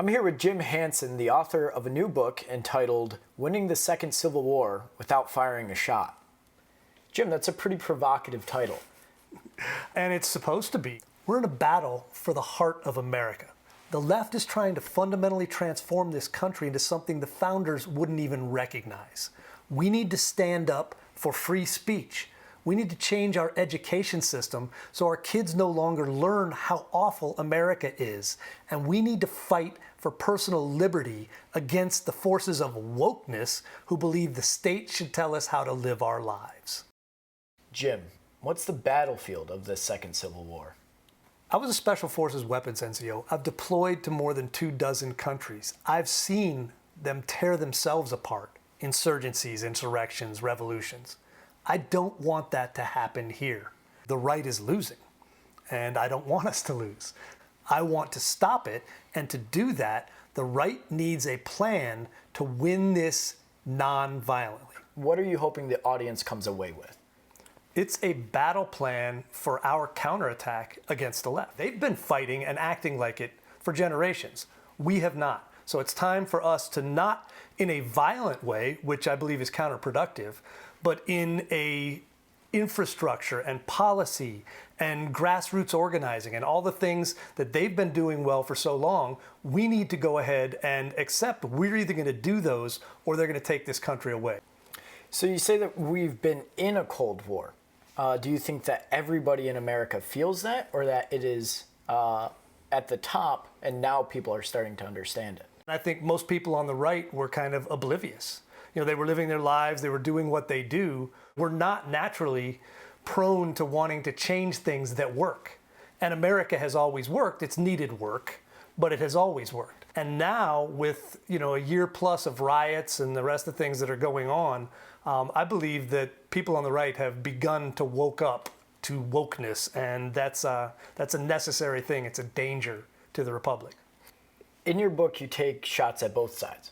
I'm here with Jim Hansen, the author of a new book entitled Winning the Second Civil War Without Firing a Shot. Jim, that's a pretty provocative title. And it's supposed to be. We're in a battle for the heart of America. The left is trying to fundamentally transform this country into something the founders wouldn't even recognize. We need to stand up for free speech. We need to change our education system so our kids no longer learn how awful America is. And we need to fight for personal liberty against the forces of wokeness who believe the state should tell us how to live our lives. Jim, what's the battlefield of this Second Civil War? I was a Special Forces weapons NCO. I've deployed to more than 24 countries. I've seen them tear themselves apart. Insurgencies, insurrections, revolutions. I don't want that to happen here. The right is losing, and I don't want us to lose. I want to stop it, and to do that, the right needs a plan to win this non-violently. What are you hoping the audience comes away with? It's a battle plan for our counterattack against the left. They've been fighting and acting like it for generations. We have not. So it's time for us to not in a violent way, which I believe is counterproductive, but in a infrastructure and policy and grassroots organizing and all the things that they've been doing well for so long, we need to go ahead and accept we're either going to do those or they're going to take this country away. So you say that we've been in a Cold War. Do you think that everybody in America feels that, or that it is at the top and now people are starting to understand it? I think most people on the right were kind of oblivious. You know, they were living their lives, they were doing what they do. We're not naturally prone to wanting to change things that work. And America has always worked. It's needed work, but it has always worked. And now with, a year plus of riots and the rest of the things that are going on, I believe that people on the right have begun to woke up to wokeness, and that's a necessary thing. It's a danger to the republic. In your book, you take shots at both sides.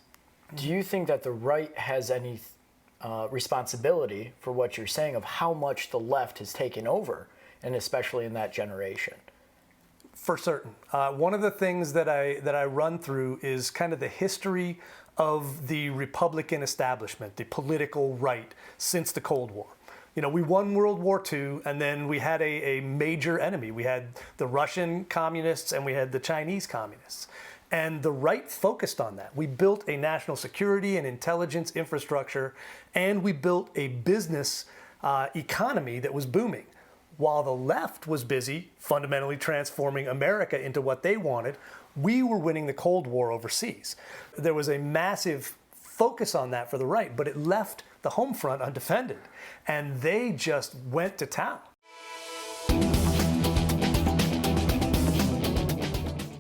Do you think that the right has any responsibility for what you're saying of how much the left has taken over, and especially in that generation? For certain. One of the things that I run through is kind of the history of the Republican establishment, the political right, since the Cold War. We won World War II, and then we had a major enemy. We had the Russian communists and we had the Chinese communists. And the right focused on that. We built a national security and intelligence infrastructure, and we built a business economy that was booming. While the left was busy fundamentally transforming America into what they wanted, we were winning the Cold War overseas. There was a massive focus on that for the right, but it left the home front undefended, and they just went to town.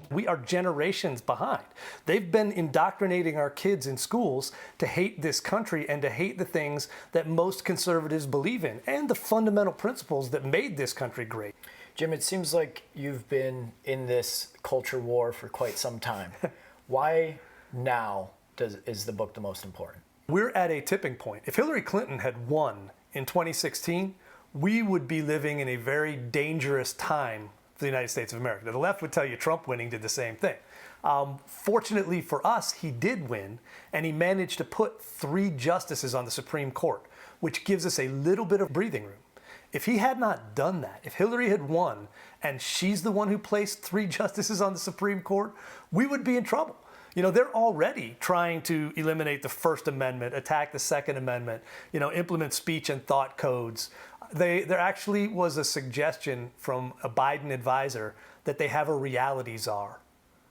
We are generations behind. They've been indoctrinating our kids in schools to hate this country and to hate the things that most conservatives believe in and the fundamental principles that made this country great. Jim, it seems like you've been in this culture war for quite some time. Why now is the book the most important? We're at a tipping point. If Hillary Clinton had won in 2016, we would be living in a very dangerous time the United States of America. Now, the left would tell you Trump winning did the same thing. Fortunately for us, he did win, and he managed to put 3 justices on the Supreme Court, which gives us a little bit of breathing room. If he had not done that, if Hillary had won, and she's the one who placed 3 justices on the Supreme Court, we would be in trouble. They're already trying to eliminate the First Amendment, attack the Second Amendment, implement speech and thought codes. There actually was a suggestion from a Biden advisor that they have a reality czar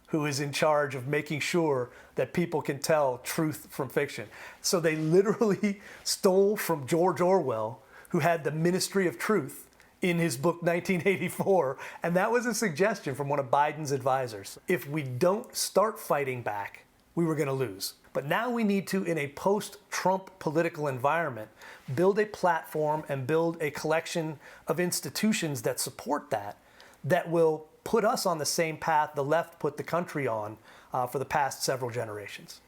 who is in charge of making sure that people can tell truth from fiction. So they literally stole from George Orwell, who had the Ministry of Truth in his book 1984, and that was a suggestion from one of Biden's advisors. If we don't start fighting back, we were going to lose. But now we need to, in a post-Trump political environment, build a platform and build a collection of institutions that support that will put us on the same path the left put the country on for the past several generations.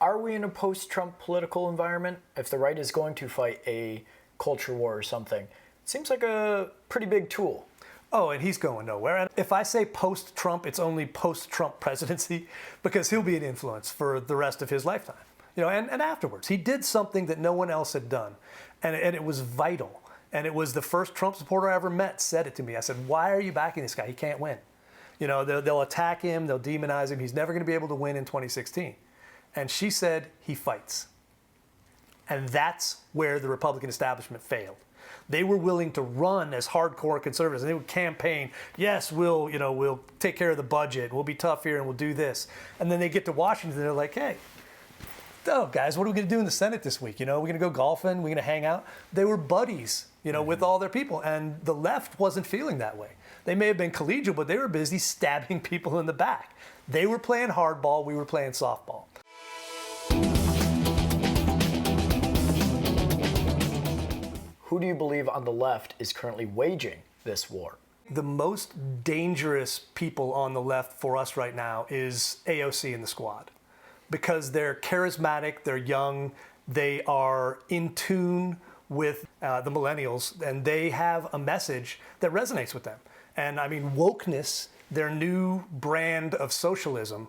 Are we in a post-Trump political environment? If the right is going to fight a culture war or something, it seems like a pretty big tool. Oh, and he's going nowhere. And if I say post-Trump, it's only post-Trump presidency, because he'll be an influence for the rest of his lifetime. And afterwards. He did something that no one else had done, and it was vital. And it was the first Trump supporter I ever met said it to me. I said, why are you backing this guy? He can't win. They'll attack him, they'll demonize him. He's never going to be able to win in 2016. And she said, he fights. And that's where the Republican establishment failed. They were willing to run as hardcore conservatives, and they would campaign, yes, we'll take care of the budget, we'll be tough here, and we'll do this. And then they get to Washington, and they're like, hey, guys, what are we going to do in the Senate this week? We're going to go golfing, we're going to hang out. They were buddies, with all their people, and the left wasn't feeling that way. They may have been collegial, but they were busy stabbing people in the back. They were playing hardball, we were playing softball. Who do you believe on the left is currently waging this war? The most dangerous people on the left for us right now is AOC and the squad, because they're charismatic, they're young, they are in tune with the millennials, and they have a message that resonates with them. And I mean, wokeness, their new brand of socialism,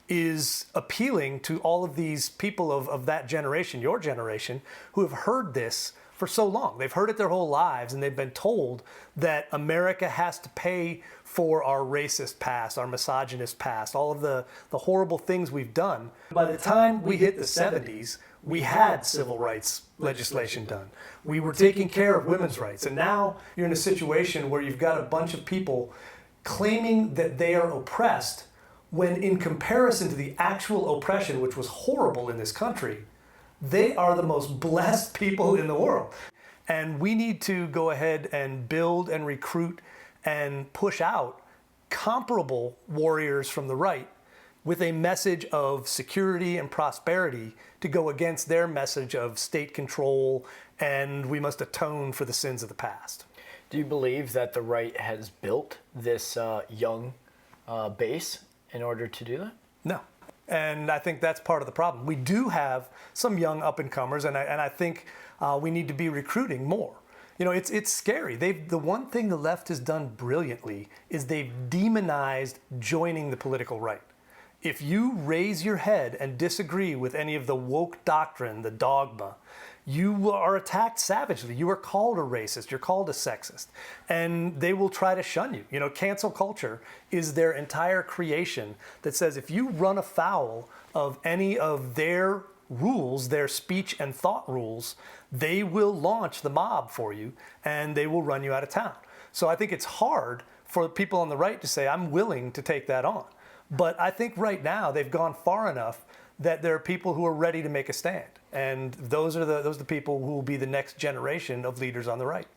is appealing to all of these people of that generation, your generation, who have heard this for so long. They've heard it their whole lives, and they've been told that America has to pay for our racist past, our misogynist past, all of the horrible things we've done. By the time we hit the 70s, we had civil rights legislation done. We were taking care of women's rights. And now you're in a situation where you've got a bunch of people claiming that they are oppressed, when in comparison to the actual oppression, which was horrible in this country, they are the most blessed people in the world. And we need to go ahead and build and recruit and push out comparable warriors from the right with a message of security and prosperity to go against their message of state control and we must atone for the sins of the past. Do you believe that the right has built this young base in order to do that? No. And I think that's part of the problem. We do have some young up-and-comers, and I think we need to be recruiting more. It's scary. The one thing the left has done brilliantly is they've demonized joining the political right. If you raise your head and disagree with any of the woke doctrine, the dogma, you are attacked savagely. You are called a racist. You're called a sexist. And they will try to shun you. Cancel culture is their entire creation that says if you run afoul of any of their rules, their speech and thought rules, they will launch the mob for you and they will run you out of town. So I think it's hard for people on the right to say, I'm willing to take that on. But I think right now they've gone far enough that there are people who are ready to make a stand. And those are the people who will be the next generation of leaders on the right.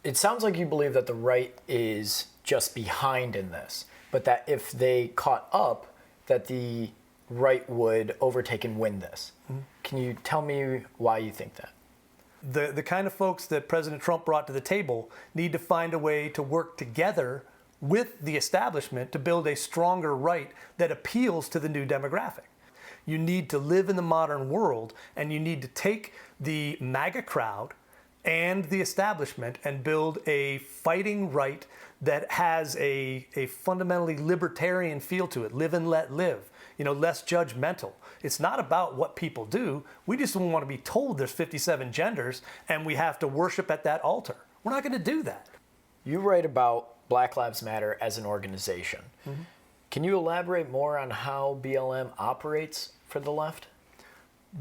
It sounds like you believe that the right is just behind in this, but that if they caught up, that the right would overtake and win this. Mm-hmm. Can you tell me why you think that? The kind of folks that President Trump brought to the table need to find a way to work together with the establishment to build a stronger right that appeals to the new demographic. You need to live in the modern world, and you need to take the MAGA crowd and the establishment and build a fighting right that has a fundamentally libertarian feel to it. Live and let live, less judgmental. It's not about what people do. We just don't want to be told there's 57 genders and we have to worship at that altar. We're not going to do that. You write about Black Lives Matter as an organization. Mm-hmm. Can you elaborate more on how BLM operates for the left?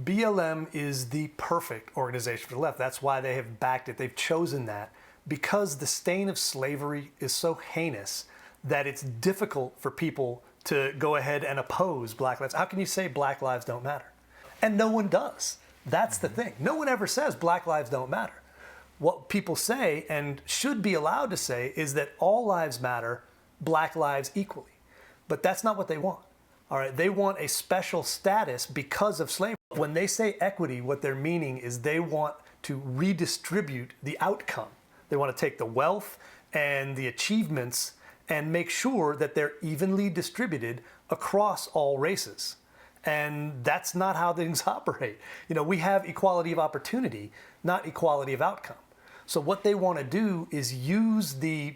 BLM is the perfect organization for the left. That's why they have backed it. They've chosen that because the stain of slavery is so heinous that it's difficult for people to go ahead and oppose Black lives. How can you say Black lives don't matter? And no one does. That's the thing. No one ever says Black lives don't matter. What people say, and should be allowed to say, is that all lives matter, Black lives equally. But that's not what they want. All right, they want a special status because of slavery. When they say equity, what they're meaning is they want to redistribute the outcome. They want to take the wealth and the achievements and make sure that they're evenly distributed across all races. And that's not how things operate. We have equality of opportunity, not equality of outcome. So what they want to do is use the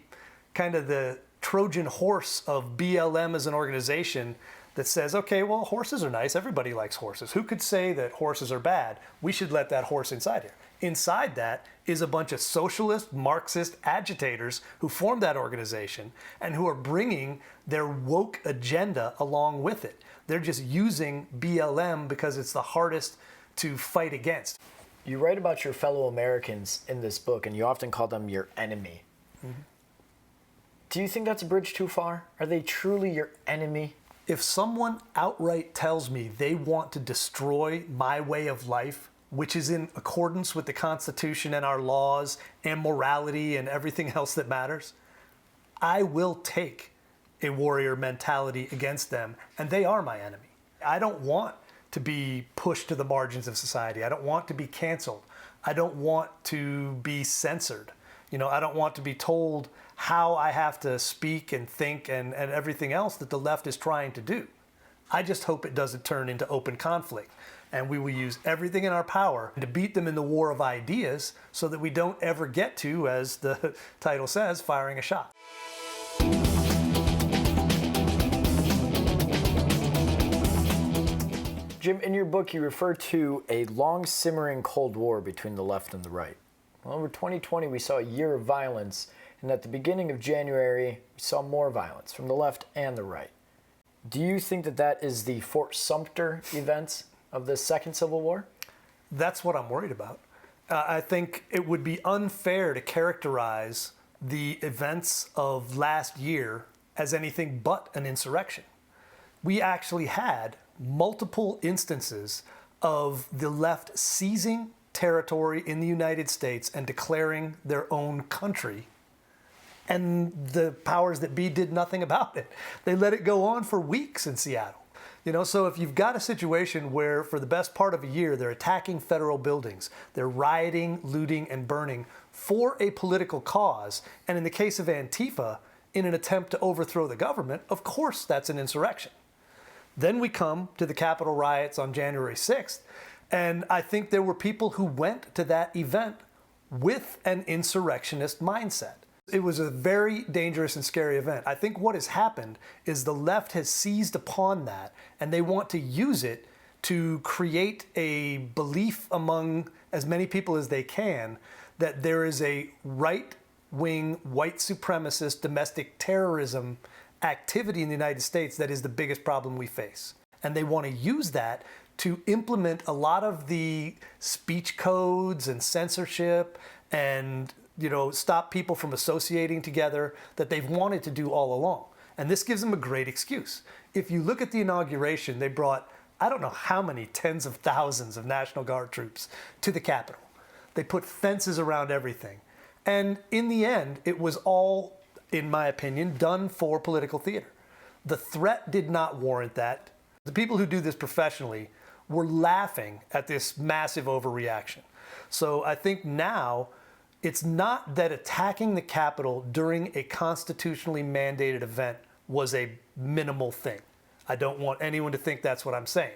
kind of the Trojan horse of BLM as an organization that says, okay, well, horses are nice. Everybody likes horses. Who could say that horses are bad? We should let that horse inside here. Inside that is a bunch of socialist, Marxist agitators who formed that organization and who are bringing their woke agenda along with it. They're just using BLM because it's the hardest to fight against. You write about your fellow Americans in this book, and you often call them your enemy. Mm-hmm. Do you think that's a bridge too far? Are they truly your enemy? If someone outright tells me they want to destroy my way of life, which is in accordance with the Constitution and our laws and morality and everything else that matters, I will take a warrior mentality against them, and they are my enemy. I don't want to be pushed to the margins of society. I don't want to be canceled. I don't want to be censored. I don't want to be told how I have to speak and think and everything else that the left is trying to do. I just hope it doesn't turn into open conflict. And we will use everything in our power to beat them in the war of ideas so that we don't ever get to, as the title says, firing a shot. Jim, in your book, you refer to a long simmering Cold War between the left and the right. Well, over 2020, we saw a year of violence, and at the beginning of January, we saw more violence from the left and the right. Do you think that that is the Fort Sumpter events of the Second Civil War? That's what I'm worried about. I think it would be unfair to characterize the events of last year as anything but an insurrection. We actually had multiple instances of the left seizing territory in the United States and declaring their own country, and the powers that be did nothing about it. They let it go on for weeks in Seattle. So if you've got a situation where for the best part of a year they're attacking federal buildings, they're rioting, looting, and burning for a political cause, and in the case of Antifa, in an attempt to overthrow the government, of course that's an insurrection. Then we come to the Capitol riots on January 6th, and I think there were people who went to that event with an insurrectionist mindset. It was a very dangerous and scary event. I think what has happened is the left has seized upon that, and they want to use it to create a belief among as many people as they can that there is a right-wing, white supremacist domestic terrorism activity in the United States that is the biggest problem we face. And they want to use that to implement a lot of the speech codes and censorship and stop people from associating together that they've wanted to do all along. And this gives them a great excuse. If you look at the inauguration, they brought, I don't know how many tens of thousands of National Guard troops to the Capitol. They put fences around everything. And in the end, it was all, in my opinion, done for political theater. The threat did not warrant that. The people who do this professionally were laughing at this massive overreaction. So I think now it's not that attacking the Capitol during a constitutionally mandated event was a minimal thing. I don't want anyone to think that's what I'm saying.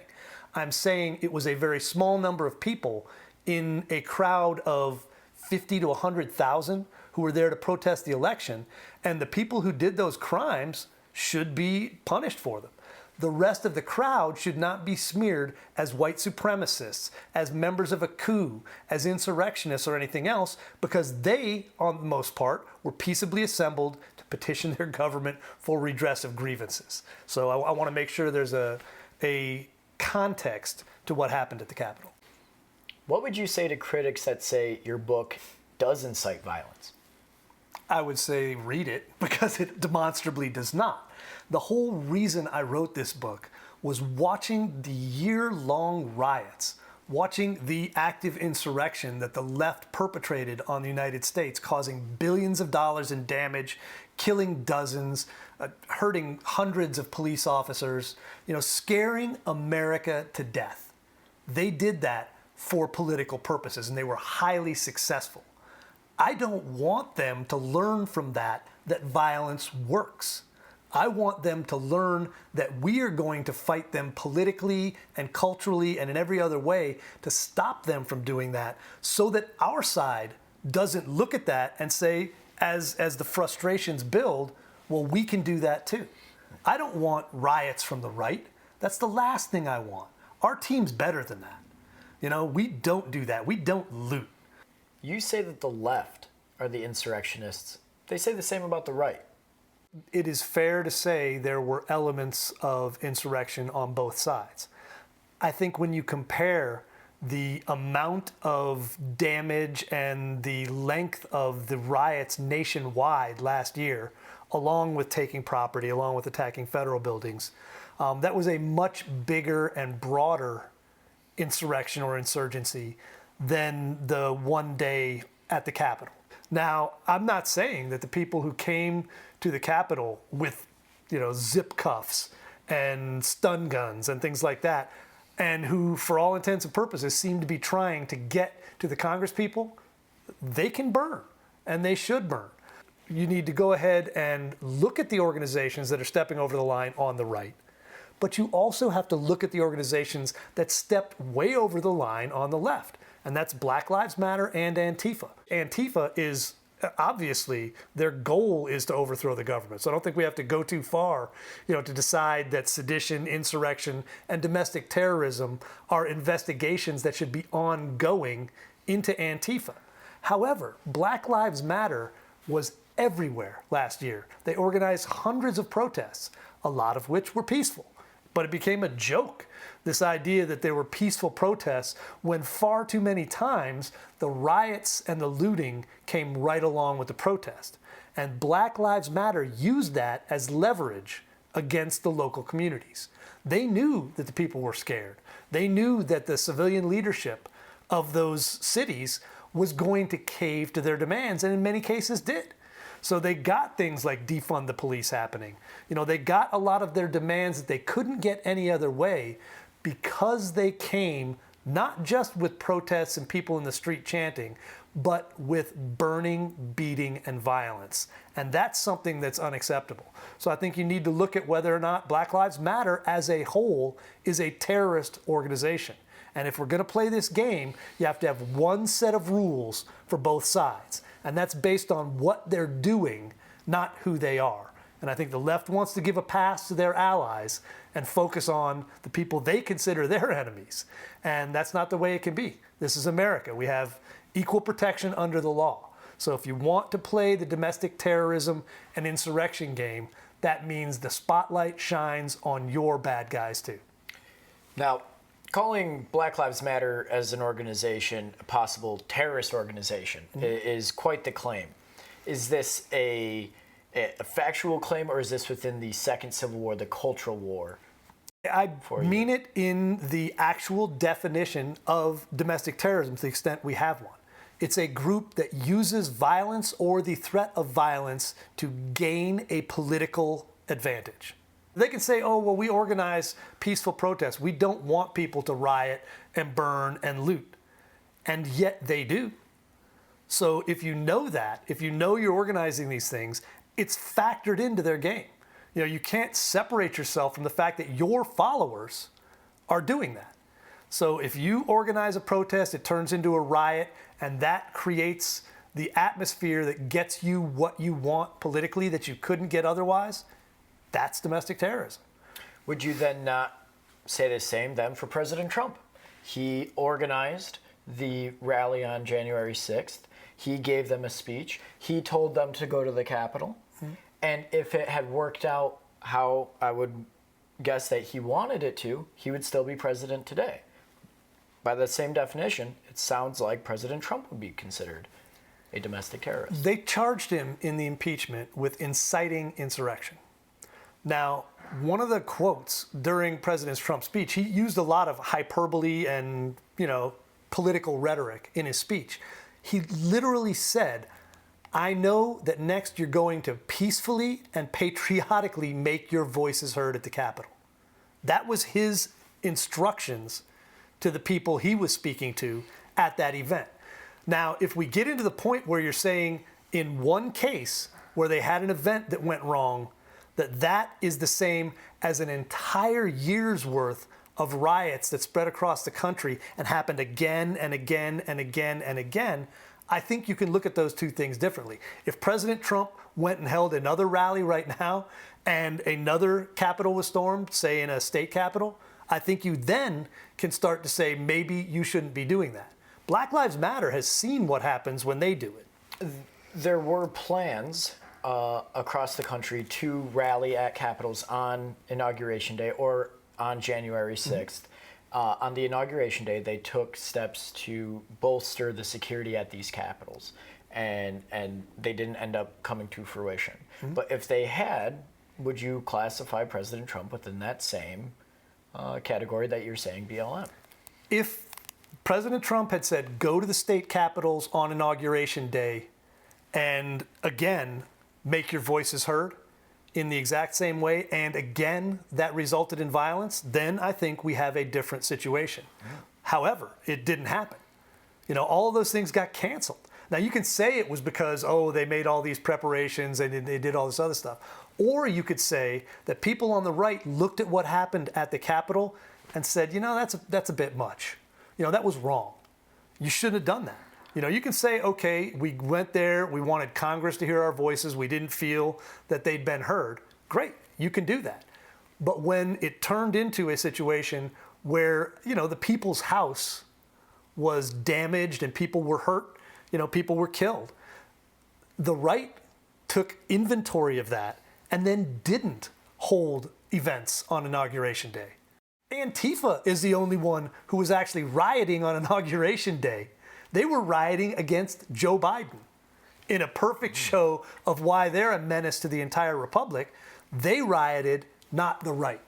I'm saying it was a very small number of people in a crowd of 50 to 100,000 who were there to protest the election, and the people who did those crimes should be punished for them. The rest of the crowd should not be smeared as white supremacists, as members of a coup, as insurrectionists or anything else, because they, on the most part, were peaceably assembled to petition their government for redress of grievances. So I want to make sure there's a context to what happened at the Capitol. What would you say to critics that say your book does incite violence? I would say read it, because it demonstrably does not. The whole reason I wrote this book was watching the year-long riots, watching the active insurrection that the left perpetrated on the United States, causing billions of dollars in damage, killing dozens, hurting hundreds of police officers, scaring America to death. They did that for political purposes, and they were highly successful. I don't want them to learn from that violence works. I want them to learn that we are going to fight them politically and culturally and in every other way to stop them from doing that, so that our side doesn't look at that and say, as the frustrations build, well, we can do that too. I don't want riots from the right. That's the last thing I want. Our team's better than that. We don't do that. We don't loot. You say that the left are the insurrectionists. They say the same about the right. It is fair to say there were elements of insurrection on both sides. I think when you compare the amount of damage and the length of the riots nationwide last year, along with taking property, along with attacking federal buildings, that was a much bigger and broader insurrection or insurgency than the one day at the Capitol. Now, I'm not saying that the people who came to the Capitol with, zip cuffs and stun guns and things like that, and who, for all intents and purposes, seem to be trying to get to the Congress people, they can burn, and they should burn. You need to go ahead and look at the organizations that are stepping over the line on the right, but you also have to look at the organizations that stepped way over the line on the left, and that's Black Lives Matter and Antifa. Antifa is obviously, their goal is to overthrow the government. So I don't think we have to go too far, to decide that sedition, insurrection, and domestic terrorism are investigations that should be ongoing into Antifa. However, Black Lives Matter was everywhere last year. They organized hundreds of protests, a lot of which were peaceful. But it became a joke, this idea that there were peaceful protests, when far too many times the riots and the looting came right along with the protest. And Black Lives Matter used that as leverage against the local communities. They knew that the people were scared. They knew that the civilian leadership of those cities was going to cave to their demands, and in many cases did. So they got things like defund the police happening. They got a lot of their demands that they couldn't get any other way because they came not just with protests and people in the street chanting, but with burning, beating, and violence. And that's something that's unacceptable. So I think you need to look at whether or not Black Lives Matter as a whole is a terrorist organization. And if we're going to play this game, you have to have one set of rules for both sides. And that's based on what they're doing, not who they are. And I think the left wants to give a pass to their allies and focus on the people they consider their enemies. And that's not the way it can be. This is America. We have equal protection under the law. So if you want to play the domestic terrorism and insurrection game, that means the spotlight shines on your bad guys too. Now, calling Black Lives Matter as an organization a possible terrorist organization is quite the claim. Is this a factual claim, or is this within the Second Civil War, the cultural war? I mean it in the actual definition of domestic terrorism to the extent we have one. It's a group that uses violence or the threat of violence to gain a political advantage. They can say, oh, well, we organize peaceful protests. We don't want people to riot and burn and loot. And yet they do. So if you know that, if you know you're organizing these things, it's factored into their game. You can't separate yourself from the fact that your followers are doing that. So if you organize a protest, it turns into a riot, and that creates the atmosphere that gets you what you want politically that you couldn't get otherwise, that's domestic terrorism. Would you then not say the same then for President Trump? He organized the rally on January 6th. He gave them a speech. He told them to go to the Capitol. Mm-hmm. And if it had worked out how I would guess that he wanted it to, he would still be president today. By that same definition, it sounds like President Trump would be considered a domestic terrorist. They charged him in the impeachment with inciting insurrection. Now, one of the quotes during President Trump's speech, he used a lot of hyperbole and, political rhetoric in his speech. He literally said, I know that next you're going to peacefully and patriotically make your voices heard at the Capitol. That was his instructions to the people he was speaking to at that event. Now, if we get into the point where you're saying in one case where they had an event that went wrong, that is the same as an entire year's worth of riots that spread across the country and happened again and again and again and again, I think you can look at those two things differently. If President Trump went and held another rally right now and another Capitol was stormed, say in a state capitol, I think you then can start to say maybe you shouldn't be doing that. Black Lives Matter has seen what happens when they do it. There were plans across the country to rally at capitals on Inauguration Day or on January 6th. On the Inauguration Day, they took steps to bolster the security at these capitals, and they didn't end up coming to fruition. But if they had, would you classify President Trump within that same category that you're saying BLM? If President Trump had said, go to the state capitals on Inauguration Day and again, make your voices heard in the exact same way, and again, that resulted in violence, then I think we have a different situation. However, it didn't happen. You know, all of those things got canceled. Now, you can say it was because, oh, they made all these preparations and they did all this other stuff. Or you could say that people on the right looked at what happened at the Capitol and said, you know, that's a bit much. You know, that was wrong. You shouldn't have done that. You know, you can say, okay, we went there, we wanted Congress to hear our voices, we didn't feel that they'd been heard. Great, you can do that. But when it turned into a situation where, you know, the people's house was damaged and people were hurt, you know, people were killed, the right took inventory of that and then didn't hold events on Inauguration Day. Antifa is the only one who was actually rioting on Inauguration Day. They were rioting against Joe Biden. In a perfect show of why they're a menace to the entire republic, they rioted, not the right.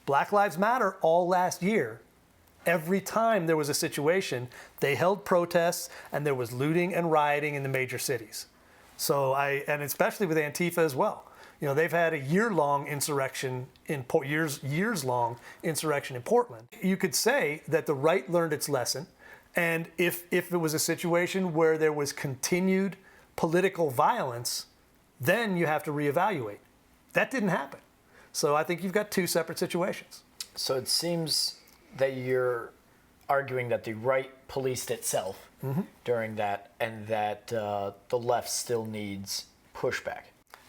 Black Lives Matter all last year, every time there was a situation, they held protests and there was looting and rioting in the major cities. So and especially with Antifa as well. You know, they've had a years-long insurrection in Portland. You could say that the right learned its lesson. And if it was a situation where there was continued political violence, then you have to reevaluate. That didn't happen. So I think you've got two separate situations. So it seems that you're arguing that the right policed itself during that, and that the left still needs pushback.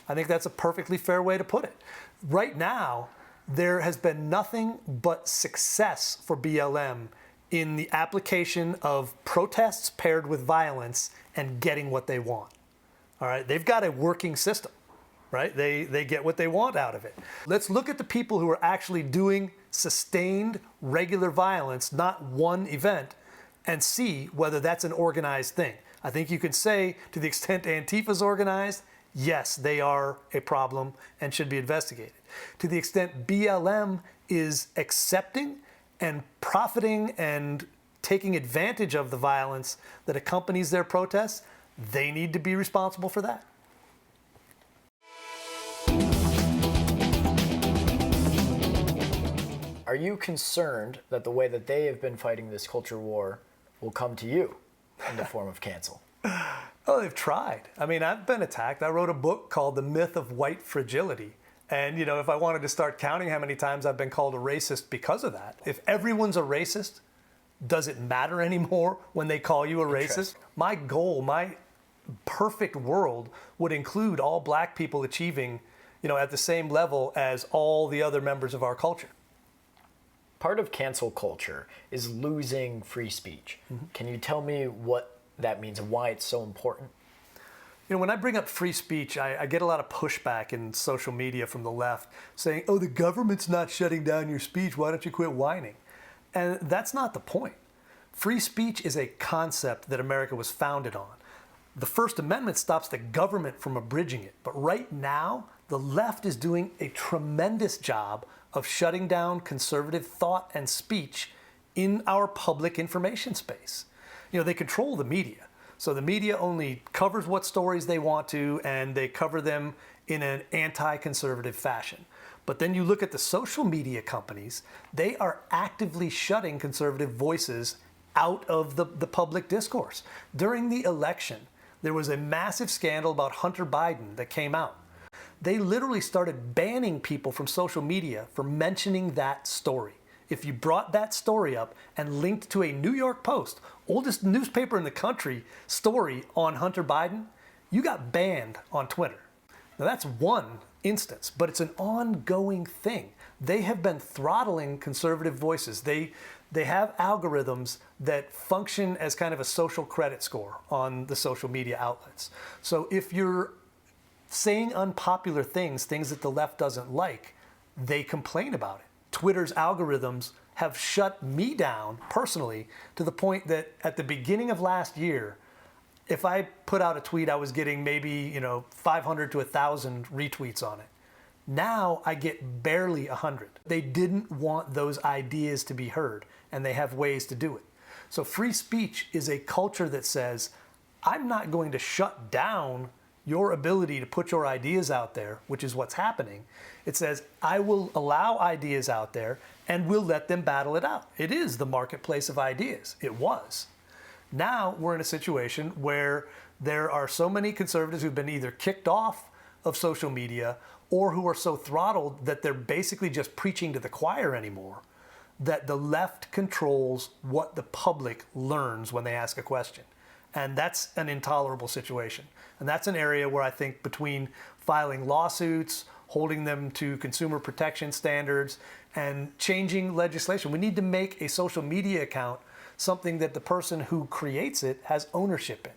I think that's a perfectly fair way to put it. Right now, there has been nothing but success for BLM in the application of protests paired with violence and getting what they want. All right, they've got a working system, right? They get what they want out of it. Let's look at the people who are actually doing sustained, regular violence, not one event, and see whether that's an organized thing. I think you can say, to the extent Antifa's organized, yes, they are a problem and should be investigated. To the extent BLM is accepting and profiting and taking advantage of the violence that accompanies their protests, they need to be responsible for that. Are you concerned that the way that they have been fighting this culture war will come to you in the form of cancel? Oh, they've tried. I mean, I've been attacked. I wrote a book called The Myth of White Fragility. And, you know, if I wanted to start counting how many times I've been called a racist because of that, if everyone's a racist, does it matter anymore when they call you a racist? My goal, my perfect world would include all black people achieving, you know, at the same level as all the other members of our culture. Part of cancel culture is losing free speech. Can you tell me what that means and why it's so important? You know, when I bring up free speech, I get a lot of pushback in social media from the left saying, oh, the government's not shutting down your speech. Why don't you quit whining? And that's not the point. Free speech is a concept that America was founded on. The First Amendment stops the government from abridging it. But right now, the left is doing a tremendous job of shutting down conservative thought and speech in our public information space. You know, they control the media. So the media only covers what stories they want to, and they cover them in an anti-conservative fashion. But then you look at the social media companies, they are actively shutting conservative voices out of the public discourse. During the election, there was a massive scandal about Hunter Biden that came out. They literally started banning people from social media for mentioning that story. if you brought that story up and linked to a New York Post, oldest newspaper in the country, story on Hunter Biden, you got banned on Twitter. Now that's one instance, but it's an ongoing thing. They have been throttling conservative voices. They have algorithms that function as kind of a social credit score on the social media outlets. So if you're saying unpopular things that the left doesn't like, they complain about it. Twitter's algorithms have shut me down personally to the point that at the beginning of last year, if I put out a tweet, I was getting maybe 500 to 1,000 retweets on it. Now I get barely 100. They didn't want those ideas to be heard, and they have ways to do it. So free speech is a culture that says, I'm not going to shut down your ability to put your ideas out there, which is what's happening. It says, I will allow ideas out there and we'll let them battle it out. It is the marketplace of ideas. It was. Now we're in a situation where there are so many conservatives who've been either kicked off of social media or who are so throttled that they're basically just preaching to the choir anymore, that the left controls what the public learns when they ask a question. And that's an intolerable situation. And that's an area where I think between filing lawsuits, holding them to consumer protection standards, and changing legislation, we need to make a social media account something that the person who creates it has ownership in.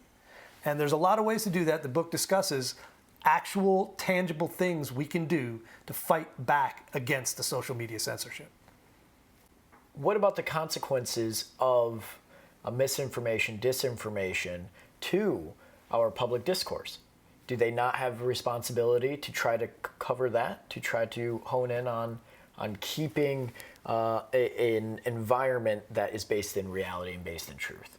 And there's a lot of ways to do that. The book discusses actual, tangible things we can do to fight back against the social media censorship. What about the consequences of misinformation, disinformation to our public discourse? Do they not have a responsibility to try to cover that, to try to hone in on keeping an environment that is based in reality and based in truth?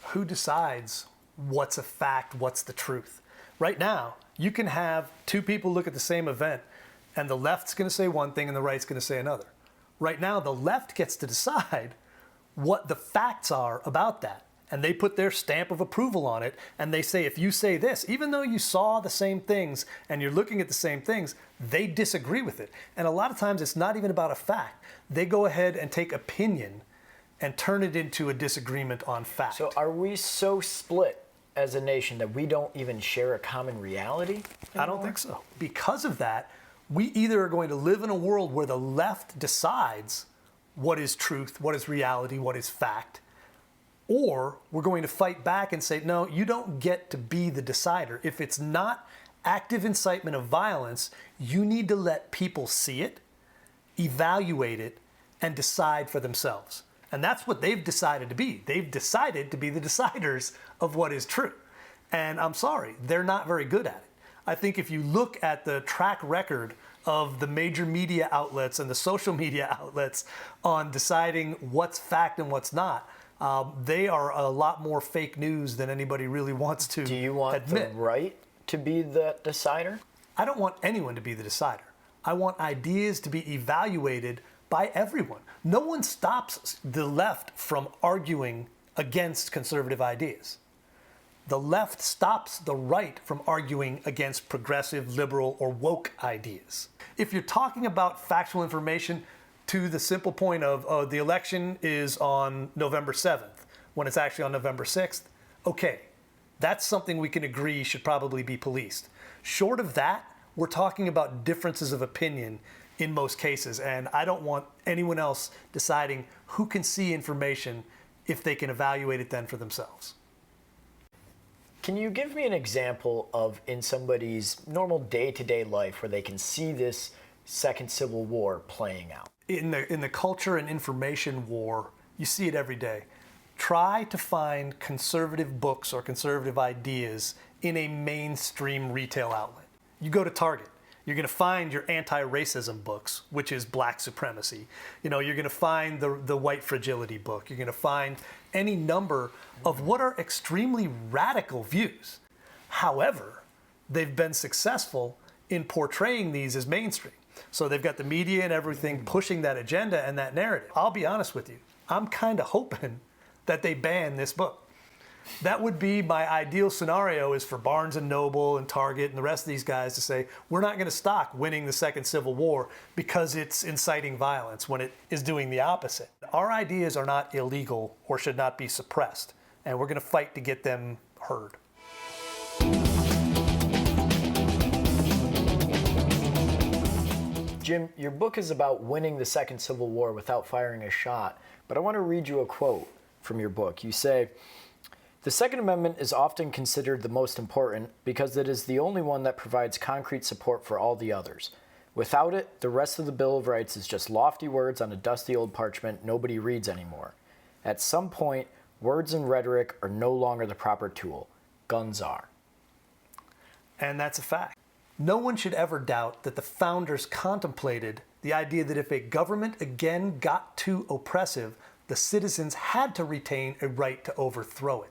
Who decides what's a fact, what's the truth? Right now, you can have two people look at the same event and the left's going to say one thing and the right's going to say another. Right now, the left gets to decide what the facts are about that. And they put their stamp of approval on it, and they say, if you say this, even though you saw the same things and you're looking at the same things, they disagree with it. And a lot of times it's not even about a fact. They go ahead and take opinion and turn it into a disagreement on fact. So are we so split as a nation that we don't even share a common reality anymore? I don't think so. Because of that, we either are going to live in a world where the left decides what is truth, what is reality, what is fact, or we're going to fight back and say, no, you don't get to be the decider. If it's not active incitement of violence, you need to let people see it, evaluate it, and decide for themselves. And that's what they've decided to be. They've decided to be the deciders of what is true. And I'm sorry, they're not very good at it. I think if you look at the track record of the major media outlets and the social media outlets on deciding what's fact and what's not, they are a lot more fake news than anybody really wants to admit. Do you want the right to be the decider? I don't want anyone to be the decider. I want ideas to be evaluated by everyone. No one stops the left from arguing against conservative ideas. The left stops the right from arguing against progressive, liberal, or woke ideas. If you're talking about factual information to the simple point of the election is on November 7th, when it's actually on November 6th, okay, that's something we can agree should probably be policed. Short of that, we're talking about differences of opinion in most cases, and I don't want anyone else deciding who can see information if they can evaluate it then for themselves. Can you give me an example of in somebody's normal day-to-day life where they can see this second Civil War playing out? In the culture and information war, you see it every day. Try to find conservative books or conservative ideas in a mainstream retail outlet. You go to Target, you're going to find your anti-racism books, which is black supremacy. You're going to find the white fragility book. You're going to find any number of what are extremely radical views. However, they've been successful in portraying these as mainstream. So they've got the media and everything pushing that agenda and that narrative. I'll be honest with you, I'm kind of hoping that they ban this book. That would be my ideal scenario, is for Barnes & Noble and Target and the rest of these guys to say, we're not going to stock winning the second Civil War because it's inciting violence, when it is doing the opposite. Our ideas are not illegal or should not be suppressed, and we're going to fight to get them heard. Jim, your book is about winning the second Civil War without firing a shot, but I want to read you a quote from your book. You say, "The Second Amendment is often considered the most important because it is the only one that provides concrete support for all the others. Without it, the rest of the Bill of Rights is just lofty words on a dusty old parchment nobody reads anymore. At some point, words and rhetoric are no longer the proper tool. Guns are." And that's a fact. No one should ever doubt that the founders contemplated the idea that if a government again got too oppressive, the citizens had to retain a right to overthrow it.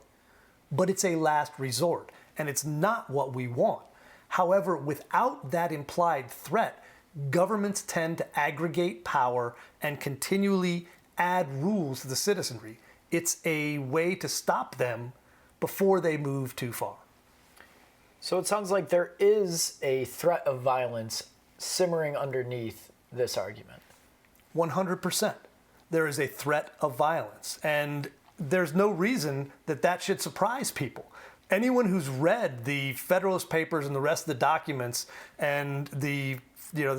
But it's a last resort, and it's not what we want. However, without that implied threat, governments tend to aggregate power and continually add rules to the citizenry. It's a way to stop them before they move too far. So it sounds like there is a threat of violence simmering underneath this argument. 100%. There is a threat of violence, and there's no reason that that should surprise people. Anyone who's read the Federalist Papers and the rest of the documents and the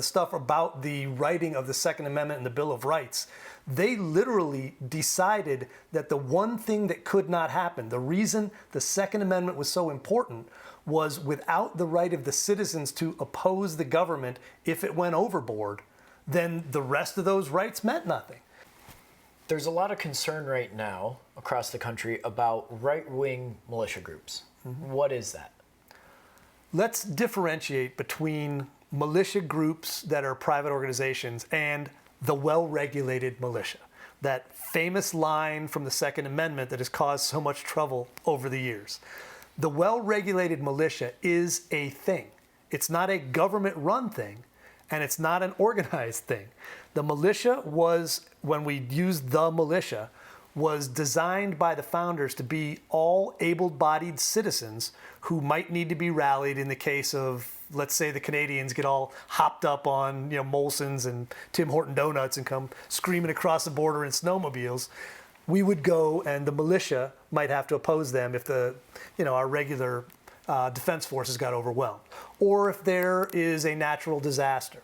stuff about the writing of the Second Amendment and the Bill of Rights, they literally decided that the one thing that could not happen, the reason the Second Amendment was so important, was without the right of the citizens to oppose the government if it went overboard, then the rest of those rights meant nothing. There's a lot of concern right now across the country about right-wing militia groups. Mm-hmm. What is that? Let's differentiate between militia groups that are private organizations and the well-regulated militia. That famous line from the Second Amendment that has caused so much trouble over the years. The well-regulated militia is a thing. It's not a government-run thing, and it's not an organized thing. The militia was, when we used the militia, was designed by the founders to be all able-bodied citizens who might need to be rallied in the case of, let's say, the Canadians get all hopped up on Molson's and Tim Horton donuts and come screaming across the border in snowmobiles. We would go, and the militia might have to oppose them if our regular defense forces got overwhelmed, or if there is a natural disaster.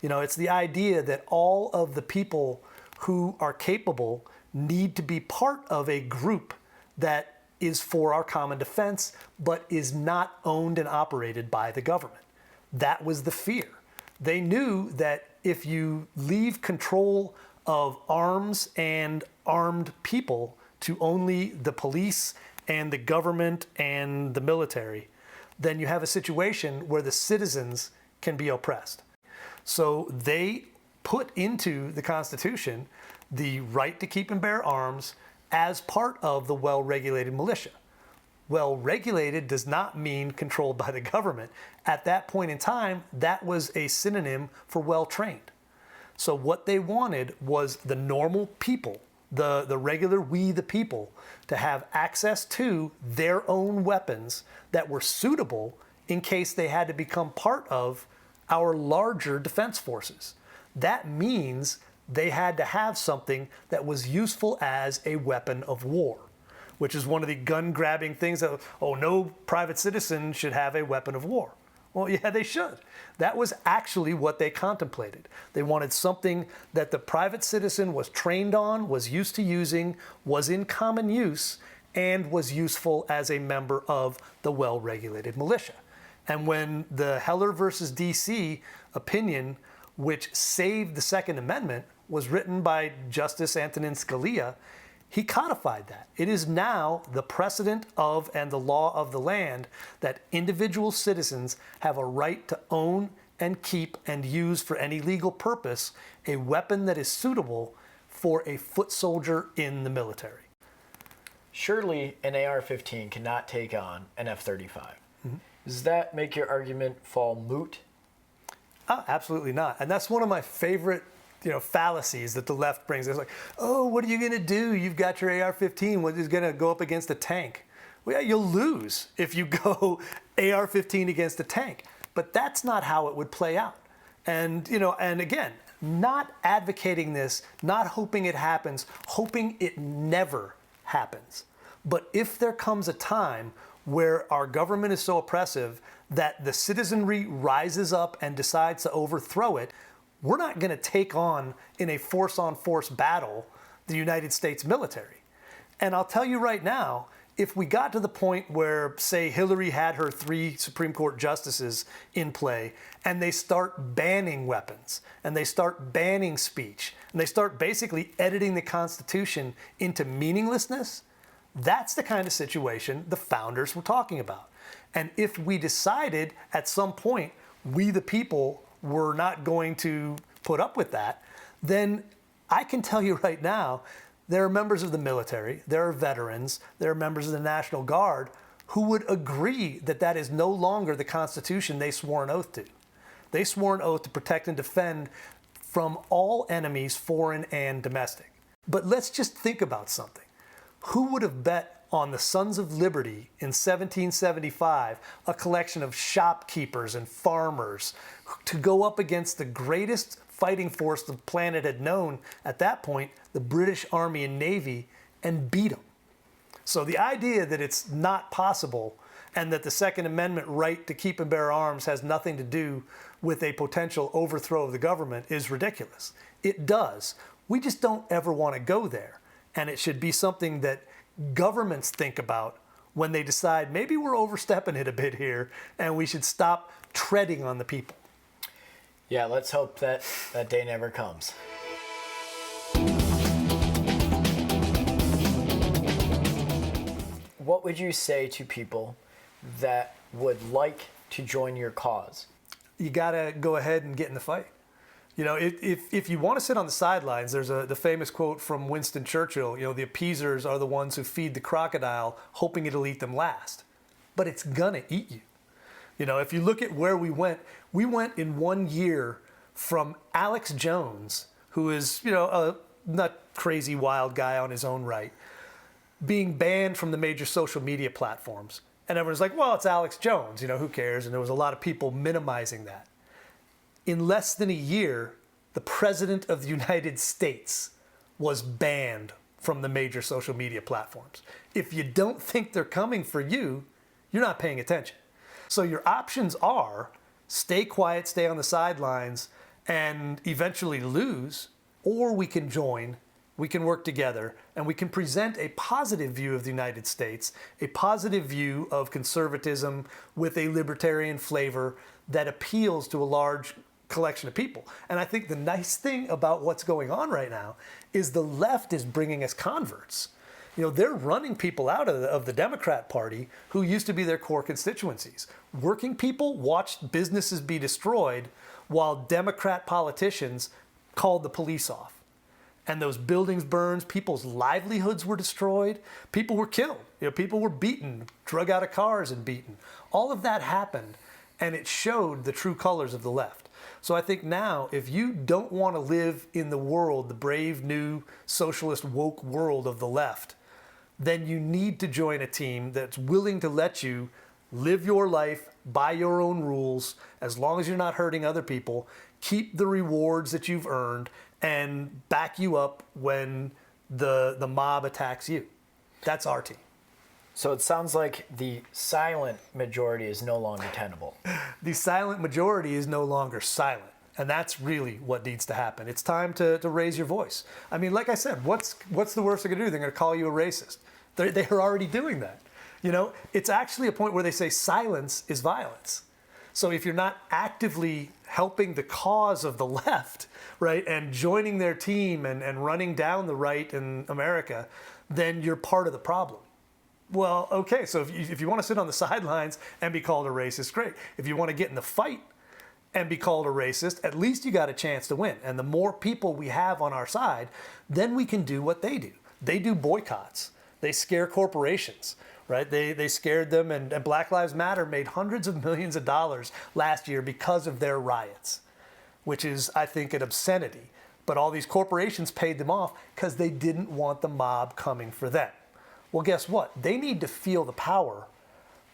It's the idea that all of the people who are capable need to be part of a group that is for our common defense, but is not owned and operated by the government. That was the fear. They knew that if you leave control of arms and armed people to only the police and the government and the military, then you have a situation where the citizens can be oppressed. So they put into the Constitution the right to keep and bear arms as part of the well-regulated militia. Well-regulated does not mean controlled by the government. At that point in time, that was a synonym for well-trained. So what they wanted was the normal people, the regular we the people, to have access to their own weapons that were suitable in case they had to become part of our larger defense forces. That means they had to have something that was useful as a weapon of war, which is one of the gun-grabbing things that, no private citizen should have a weapon of war. Well, yeah, they should. That was actually what they contemplated. They wanted something that the private citizen was trained on, was used to using, was in common use, and was useful as a member of the well-regulated militia. And when the Heller versus DC opinion, which saved the Second Amendment, was written by Justice Antonin Scalia, he codified that. It is now the precedent of and the law of the land that individual citizens have a right to own and keep and use for any legal purpose a weapon that is suitable for a foot soldier in the military. Surely an AR-15 cannot take on an F-35. Mm-hmm. Does that make your argument fall moot? Absolutely not. And that's one of my favorite fallacies that the left brings. It's like, what are you going to do? You've got your AR-15. What is going to go up against a tank? Well, you'll lose if you go AR-15 against a tank. But that's not how it would play out. And, and again, not advocating this, not hoping it happens, hoping it never happens. But if there comes a time where our government is so oppressive that the citizenry rises up and decides to overthrow it, we're not going to take on, in a force-on-force battle, the United States military. And I'll tell you right now, if we got to the point where, say, Hillary had her 3 Supreme Court justices in play, and they start banning weapons, and they start banning speech, and they start basically editing the Constitution into meaninglessness, that's the kind of situation the founders were talking about. And if we decided at some point we the people were not going to put up with that, then I can tell you right now, there are members of the military, there are veterans, there are members of the National Guard who would agree that that is no longer the Constitution they swore an oath to. They swore an oath to protect and defend from all enemies, foreign and domestic. But let's just think about something. Who would have bet on the Sons of Liberty in 1775, a collection of shopkeepers and farmers, to go up against the greatest fighting force the planet had known at that point, the British Army and Navy, and beat them? So the idea that it's not possible and that the Second Amendment right to keep and bear arms has nothing to do with a potential overthrow of the government is ridiculous. It does. We just don't ever want to go there. And it should be something that governments think about when they decide maybe we're overstepping it a bit here and we should stop treading on the people. Yeah, let's hope that that day never comes. What would you say to people that would like to join your cause? You got to go ahead and get in the fight. If you want to sit on the sidelines, there's the famous quote from Winston Churchill, the appeasers are the ones who feed the crocodile, hoping it'll eat them last. But it's gonna eat you. If you look at where we went in 1 year from Alex Jones, who is, a not crazy wild guy on his own right, being banned from the major social media platforms. And everyone's like, well, it's Alex Jones, who cares? And there was a lot of people minimizing that. In less than a year, the President of the United States was banned from the major social media platforms. If you don't think they're coming for you, you're not paying attention. So your options are stay quiet, stay on the sidelines, and eventually lose, or we can join, we can work together, and we can present a positive view of the United States, a positive view of conservatism with a libertarian flavor that appeals to a large collection of people. And I think the nice thing about what's going on right now is the left is bringing us converts. They're running people out of the Democrat Party who used to be their core constituencies. Working people watched businesses be destroyed while Democrat politicians called the police off. And those buildings burned, people's livelihoods were destroyed, people were killed, people were beaten, drug out of cars and beaten. All of that happened, and it showed the true colors of the left. So I think now, if you don't want to live in the world, the brave new socialist woke world of the left, then you need to join a team that's willing to let you live your life by your own rules, as long as you're not hurting other people, keep the rewards that you've earned, and back you up when the mob attacks you. That's our team. So it sounds like the silent majority is no longer tenable. The silent majority is no longer silent. And that's really what needs to happen. It's time to raise your voice. I mean, like I said, what's the worst they're going to do? They're going to call you a racist. They're already doing that. It's actually a point where they say silence is violence. So if you're not actively helping the cause of the left, right, and joining their team and running down the right in America, then you're part of the problem. Well, okay, so if you want to sit on the sidelines and be called a racist, great. If you want to get in the fight and be called a racist, at least you got a chance to win. And the more people we have on our side, then we can do what they do. They do boycotts. They scare corporations, right? They scared them, and Black Lives Matter made hundreds of millions of dollars last year because of their riots, which is, I think, an obscenity. But all these corporations paid them off because they didn't want the mob coming for them. Well, guess what? They need to feel the power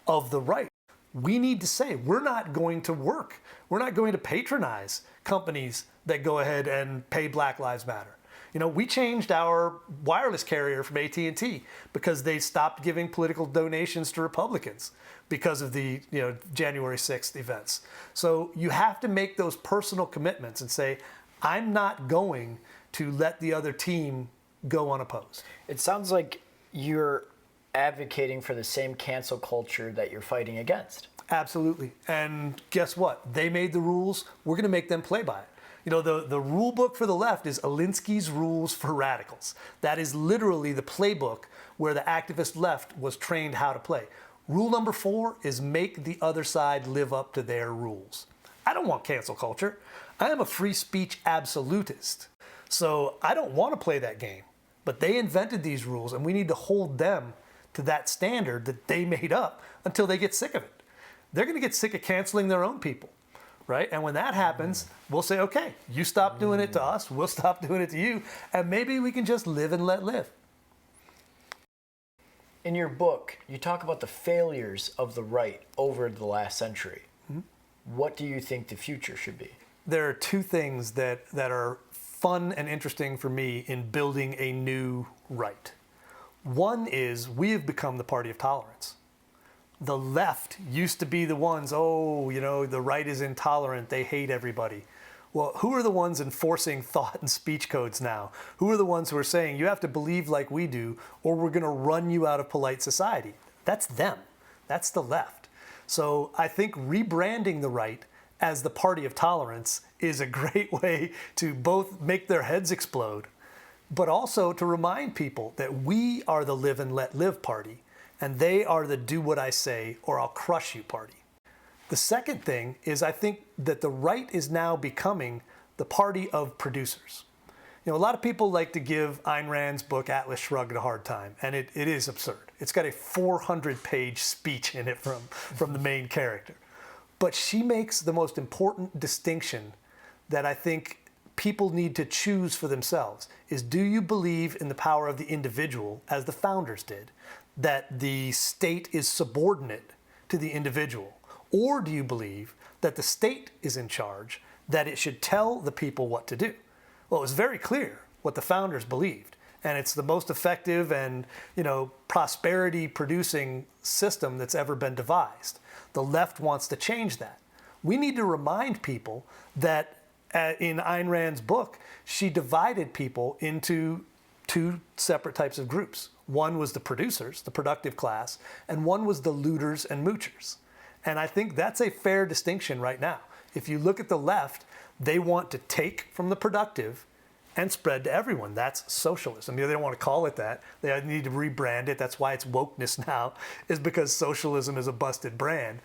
of the right. We need to say, we're not going to work. We're not going to patronize companies that go ahead and pay Black Lives Matter. You know, we changed our wireless carrier from AT&T because they stopped giving political donations to Republicans because of the January 6th events. So you have to make those personal commitments and say, I'm not going to let the other team go unopposed. It sounds like you're advocating for the same cancel culture that you're fighting against. Absolutely. And guess what? They made the rules. We're going to make them play by it. You know, the rule book for the left is Alinsky's Rules for Radicals. That is literally the playbook where the activist left was trained how to play. Rule number 4 is make the other side live up to their rules. I don't want cancel culture. I am a free speech absolutist. So I don't want to play that game. But they invented these rules, and we need to hold them to that standard that they made up until they get sick of it. They're going to get sick of canceling their own people. Right? And when that happens, we'll say, okay, you stop doing it to us, we'll stop doing it to you, and maybe we can just live and let live. In your book, you talk about the failures of the right over the last century. Mm-hmm. What do you think the future should be? There are 2 things that are fun and interesting for me in building a new right. One is we have become the party of tolerance. The left used to be the ones, the right is intolerant, they hate everybody. Well, who are the ones enforcing thought and speech codes now? Who are the ones who are saying, you have to believe like we do, or we're going to run you out of polite society? That's them. That's the left. So I think rebranding the right as the party of tolerance is a great way to both make their heads explode, but also to remind people that we are the live and let live party, and they are the do what I say or I'll crush you party. The second thing is I think that the right is now becoming the party of producers. You know, a lot of people like to give Ayn Rand's book Atlas Shrugged a hard time, and it is absurd. It's got a 400-page speech in it from the main character. But she makes the most important distinction that I think people need to choose for themselves is, do you believe in the power of the individual, as the founders did, that the state is subordinate to the individual? Or do you believe that the state is in charge, that it should tell the people what to do? Well, it was very clear what the founders believed, and it's the most effective and, prosperity-producing system that's ever been devised. The left wants to change that. We need to remind people that in Ayn Rand's book, she divided people into 2 separate types of groups. One was the producers, the productive class, and one was the looters and moochers. And I think that's a fair distinction right now. If you look at the left, they want to take from the productive and spread to everyone. That's socialism. They don't want to call it that. They need to rebrand it. That's why it's wokeness now, is because socialism is a busted brand.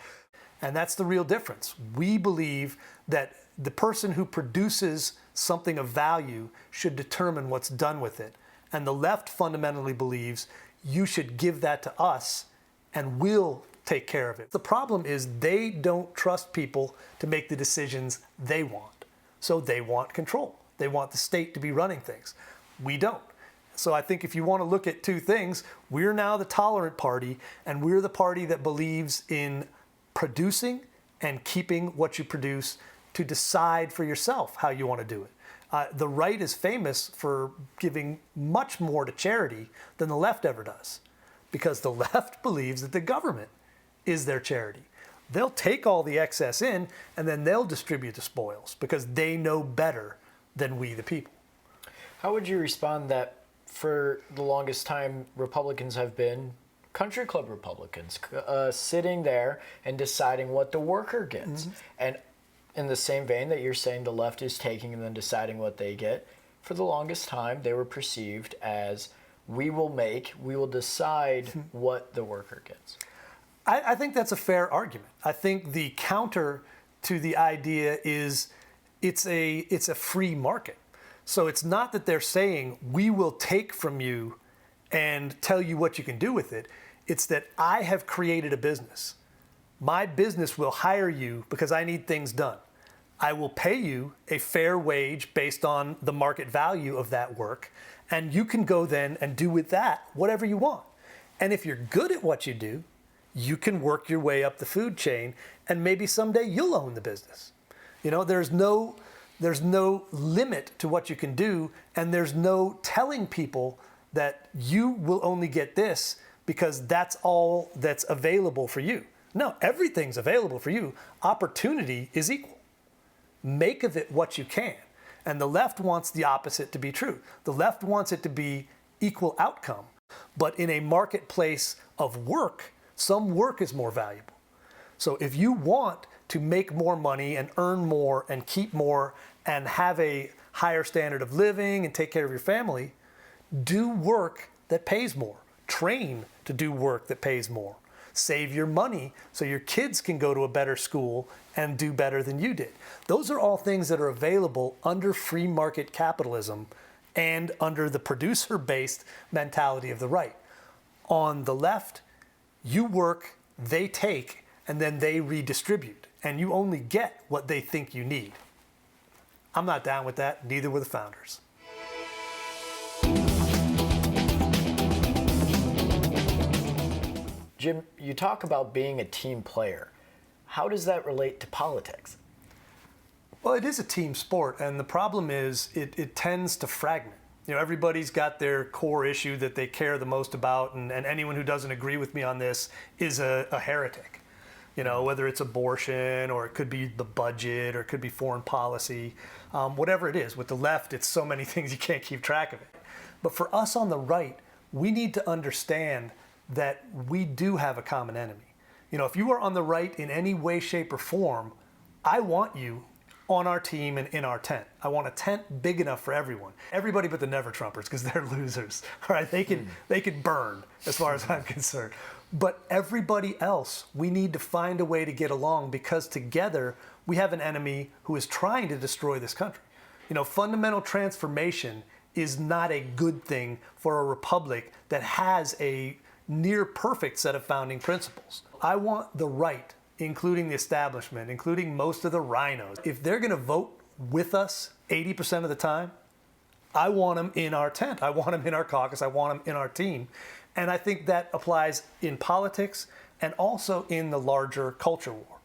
And that's the real difference. We believe that the person who produces something of value should determine what's done with it. And the left fundamentally believes you should give that to us and we'll take care of it. The problem is they don't trust people to make the decisions they want. So they want control. They want the state to be running things. We don't. So I think if you want to look at 2 things, we're now the tolerant party, and we're the party that believes in producing and keeping what you produce to decide for yourself how you want to do it. The right is famous for giving much more to charity than the left ever does, because the left believes that the government is their charity. They'll take all the excess in, and then they'll distribute the spoils because they know better than we the people. How would you respond that for the longest time Republicans have been country club Republicans, sitting there and deciding what the worker gets? Mm-hmm. And in the same vein that you're saying the left is taking and then deciding what they get, for the longest time they were perceived as, we will decide what the worker gets. I think that's a fair argument. I think the counter to the idea is it's a free market. So it's not that they're saying we will take from you and tell you what you can do with it. It's that I have created a business. My business will hire you because I need things done. I will pay you a fair wage based on the market value of that work, and you can go then and do with that whatever you want. And if you're good at what you do, you can work your way up the food chain, and maybe someday you'll own the business. You know, there's no limit to what you can do, and there's no telling people that you will only get this because that's all that's available for you. No, everything's available for you. Opportunity is equal. Make of it what you can. And the left wants the opposite to be true. The left wants it to be equal outcome. But in a marketplace of work, some work is more valuable. So if you want to make more money and earn more and keep more and have a higher standard of living and take care of your family, do work that pays more. Train to do work that pays more. Save your money so your kids can go to a better school and do better than you did. Those are all things that are available under free market capitalism and under the producer-based mentality of the right. On the left, you work, they take, and then they redistribute. And you only get what they think you need. I'm not down with that, neither were the founders. Jim, you talk about being a team player. How does that relate to politics? Well, it is a team sport, and the problem is it tends to fragment. You know, everybody's got their core issue that they care the most about, and anyone who doesn't agree with me on this is a heretic. You know, whether it's abortion, or it could be the budget, or it could be foreign policy, whatever it is. With the left, it's so many things you can't keep track of it. But for us on the right, we need to understand that we do have a common enemy. You know, if you are on the right in any way, shape, or form, I want you on our team and in our tent. I want a tent big enough for everyone. Everybody but the Never Trumpers, because they're losers. All right, they could burn, as far as I'm concerned. But everybody else, we need to find a way to get along, because together we have an enemy who is trying to destroy this country. You know, fundamental transformation is not a good thing for a republic that has a near perfect set of founding principles. I want the right, including the establishment, including most of the rhinos, if they're going to vote with us 80% of the time, I want them in our tent. I want them in our caucus. I want them in our team. And I think that applies in politics and also in the larger culture war.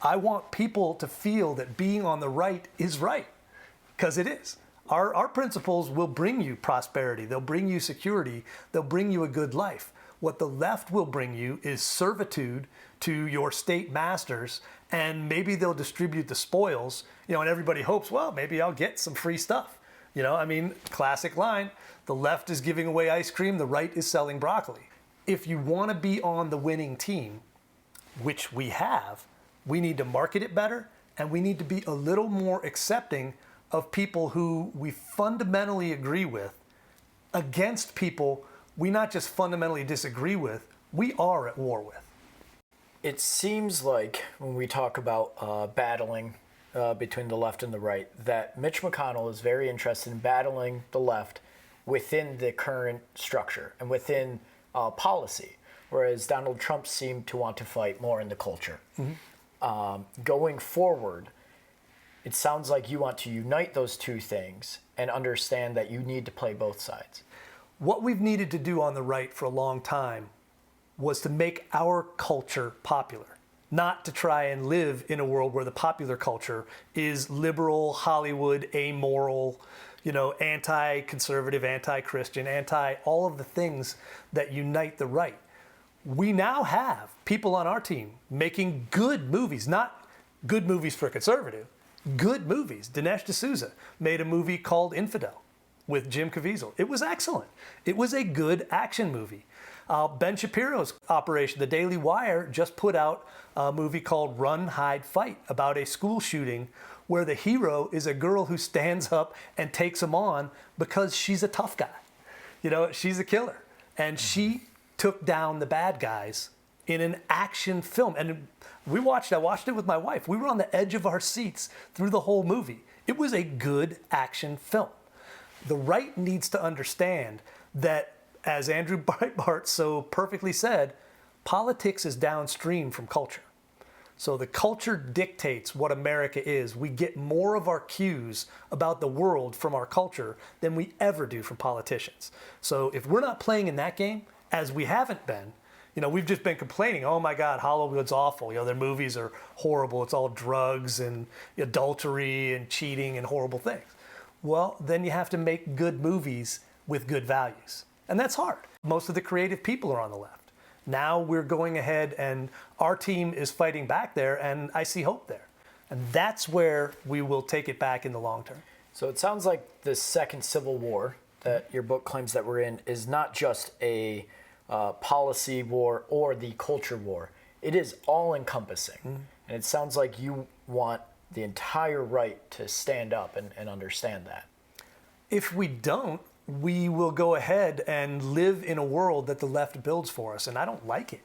I want people to feel that being on the right is right, because it is. Our principles will bring you prosperity. They'll bring you security. They'll bring you a good life. What the left will bring you is servitude to your state masters, and maybe they'll distribute the spoils, you know, and everybody hopes, well, maybe I'll get some free stuff. You know, I mean, classic line, the left is giving away ice cream, the right is selling broccoli. If you want to be on the winning team, which we have, we need to market it better, and we need to be a little more accepting of people who we fundamentally agree with against people we not just fundamentally disagree with, we are at war with. It seems like when we talk about battling between the left and the right, that Mitch McConnell is very interested in battling the left within the current structure and within policy, whereas Donald Trump seemed to want to fight more in the culture. Mm-hmm. Going forward, it sounds like you want to unite those two things and understand that you need to play both sides. What we've needed to do on the right for a long time was to make our culture popular, not to try and live in a world where the popular culture is liberal, Hollywood, amoral, you know, anti-conservative, anti-Christian, all of the things that unite the right. We now have people on our team making good movies, not good movies for a conservative, good movies. Dinesh D'Souza made a movie called Infidel with Jim Caviezel. It was excellent. It was a good action movie. Ben Shapiro's operation, The Daily Wire, just put out a movie called Run, Hide, Fight about a school shooting where the hero is a girl who stands up and takes him on because she's a tough guy. You know, she's a killer. And she took down the bad guys in an action film. And I watched it with my wife. We were on the edge of our seats through the whole movie. It was a good action film. The right needs to understand that, as Andrew Breitbart so perfectly said, politics is downstream from culture. So the culture dictates what America is. We get more of our cues about the world from our culture than we ever do from politicians. So if we're not playing in that game, as we haven't been. We've just been complaining, oh my God, Hollywood's awful. Their movies are horrible. It's all drugs and adultery and cheating and horrible things. Well, then you have to make good movies with good values. And that's hard. Most of the creative people are on the left. Now we're going ahead and our team is fighting back there, and I see hope there. And that's where we will take it back in the long term. So it sounds like the second Civil War that your book claims that we're in is not just a policy war or the culture war. It is all-encompassing. And it sounds like you want the entire right to stand up and understand that. If we don't, we will go ahead and live in a world that the left builds for us, and I don't like it.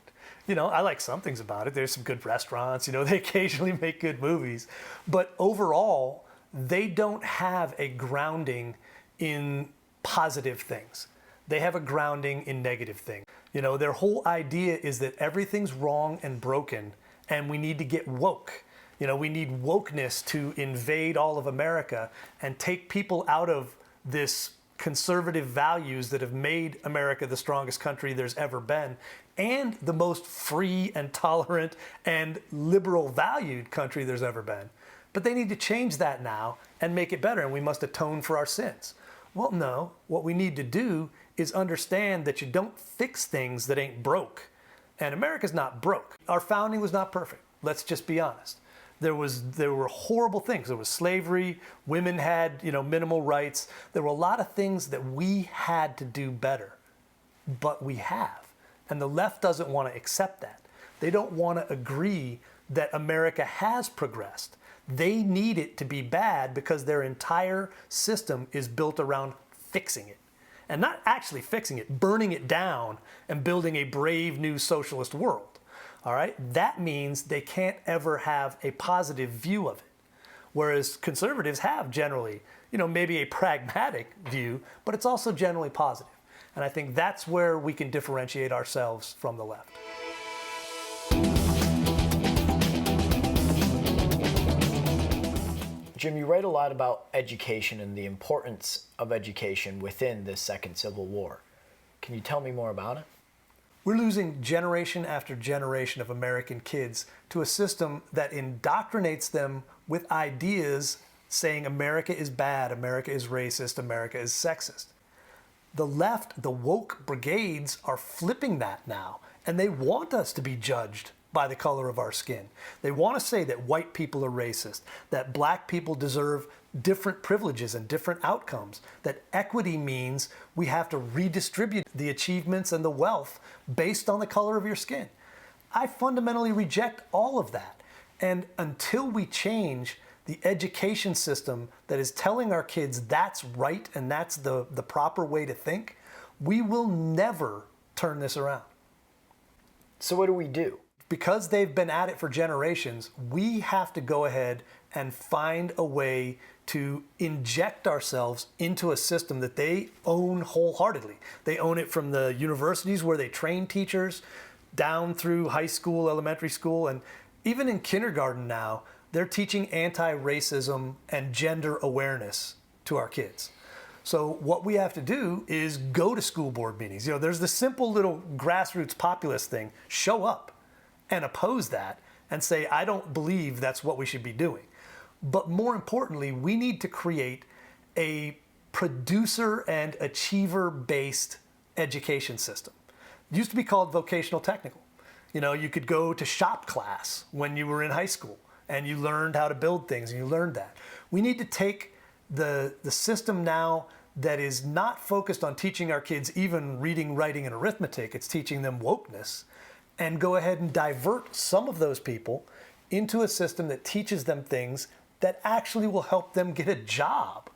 I like some things about it. There's some good restaurants, they occasionally make good movies, but overall, they don't have a grounding in positive things. They have a grounding in negative things. Their whole idea is that everything's wrong and broken, and we need to get woke. We need wokeness to invade all of America and take people out of this conservative values that have made America the strongest country there's ever been and the most free and tolerant and liberal valued country there's ever been. But they need to change that now and make it better, and we must atone for our sins. Well, no, what we need to do is understand that you don't fix things that ain't broke. And America's not broke. Our founding was not perfect. Let's just be honest. There were horrible things. There was slavery. Women had, minimal rights. There were a lot of things that we had to do better, but we have. And the left doesn't want to accept that. They don't want to agree that America has progressed. They need it to be bad because their entire system is built around fixing it. And not actually fixing it, burning it down and building a brave new socialist world. All right? That means they can't ever have a positive view of it. Whereas conservatives have generally, maybe a pragmatic view, but it's also generally positive. And I think that's where we can differentiate ourselves from the left. Jim, you write a lot about education and the importance of education within this second Civil War. Can you tell me more about it? We're losing generation after generation of American kids to a system that indoctrinates them with ideas saying America is bad, America is racist, America is sexist. The left, the woke brigades are flipping that now, and they want us to be judged by the color of our skin. They want to say that white people are racist, that black people deserve different privileges and different outcomes, that equity means we have to redistribute the achievements and the wealth based on the color of your skin. I fundamentally reject all of that. And until we change the education system that is telling our kids that's right and that's the proper way to think, we will never turn this around. So what do we do? Because they've been at it for generations, we have to go ahead and find a way to inject ourselves into a system that they own wholeheartedly. They own it from the universities where they train teachers down through high school, elementary school, and even in kindergarten now, they're teaching anti-racism and gender awareness to our kids. So what we have to do is go to school board meetings. There's the simple little grassroots populist thing, show up and oppose that and say, I don't believe that's what we should be doing. But more importantly, we need to create a producer and achiever-based education system. It used to be called vocational technical. You could go to shop class when you were in high school and you learned how to build things and you learned that. We need to take the system now that is not focused on teaching our kids even reading, writing, and arithmetic. It's teaching them wokeness, and go ahead and divert some of those people into a system that teaches them things that actually will help them get a job.